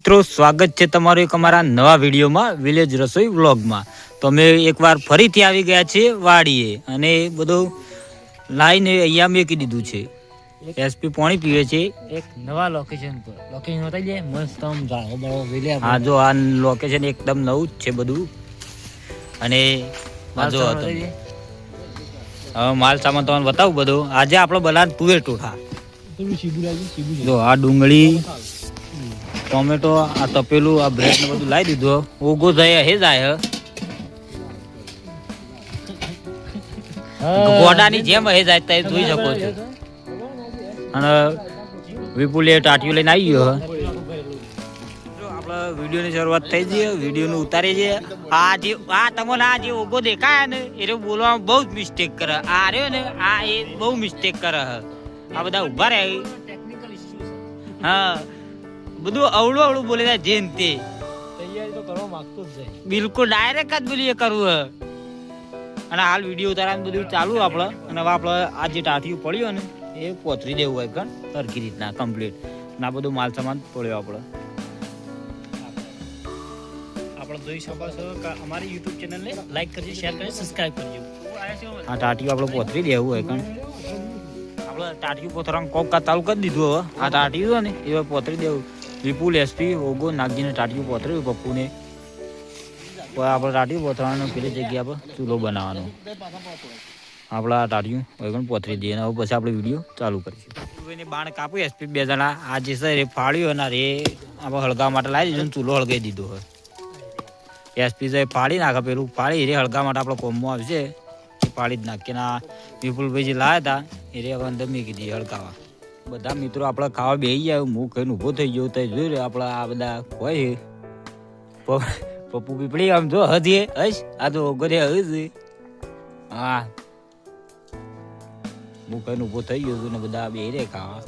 મિત્રો સ્વાગત છે તમારું એક અમારા નવા વિડીયોમાં વિલેજ રસોઈ વ્લોગમાં. તો અમે એકવાર ફરીથી આવી ગયા છીએ વાડીએ અને બધું લાઈને અહીંયા મેકી દીધું છે. એસપી પાણી પીવે છે એક નવા લોકેશન પર. લોકેશન બતાવી દે મસ્ત આમ જાળો બળો વેલે. હા જો આ લોકેશન એકદમ નવું જ છે બધું. અને જો હવે માલ સામાન તમને બતાવું બધું. આજે આપણો બનાવ તુવેર ટોઠા. જો આ ડુંગળી, ટોમેટો, આ તપેલું, આ બ્રેડ ને બધું લાવી દીધું. ઓગો જાય હે જાય ગોડાની જેમ હે જાય તમે જોઈ શકો છો. અને વિપુલે ટાટિયું લઈને આવી ગયો. આપણે વિડીયોની શરૂઆત થઈ ગઈ. વિડીયોનું ઉતારી છે. આ તમને આ જે ઓગો દેખાય ને એ બોલવામાં બહુ જ મિસ્ટેક કરે. આ રહ્યો ને આ એ બહુ મિસ્ટેક કરે. આ બધા ઉભા રહે. હા બધું અવળું અવળું બોલે જાય જેમ તે. તૈયારી તો કરવા માંગતો જ જાય. બિલકુલ ડાયરેક્ટ જ બોલીએ કરવું. અને હાલ વિડીયો ઉતારવાનું બધું ચાલુ આપણે. અને હવે આપણે આ જે ટાટિયું પડ્યું ને એ પોતરી દેવું હોય કણ સરખી રીતના કમ્પ્લીટ. અને આ બધું માલ સામાન પડ્યો આપણે જોઈ શકો છો કે અમારી YouTube ચેનલને લાઈક કરજો, શેર કરજો, સબસ્ક્રાઇબ કરજો. આ ટાટિયું આપણે પોતરી દેવું હોય કણ આપણે ટાટિયું પોતરવાનું કોક ચાલુ કરી દીધું. હવે આ ટાટિયું હોય ને એ પોતરી દેવું. વિપુલ એસપી ઓગો નાગજીને ટાટિયું પોતર્યું પપ્પુને. આપણે ટાટિયું પોતરવાનું પેલી જગ્યા પર ચૂલો બનાવવાનો. આપણે આ ટાટિયું હવે પણ પોતરી દઈએ. હવે પછી આપણે વિડીયો ચાલુ કરીશું. બાણ કાપ્યું એસપી બે જણા. આ જે છે એ ફાળ્યું અને રે આપણે હળગાવા માટે લાવી દીધું. ચૂલો હળગાવી દીધો હોય. એસપી સાહેબ ફાડી નાખે પેલું ફાડી રે હળગા માટે આપણો કોમમાં આવશે એ ફાડી જ નાખે. ના વિપુલભાઈ જે લાવ્યા હતા એ રે હવે અંદર મેં કીધી હળગાવા. બધા મિત્રો આપણે ખાવા બેસી ગયા. હું ખાઈને ઊભો થઈ ગયો તો જોઈ રહ્યો આપણે આ બધા હોય પપ્પુ પીપળી આમ જો હજી હશ આ તો ગરે હશે. હા હું ખાઈને ઊભો થઈ ગયો છું ને બધા બે રે ખાવા.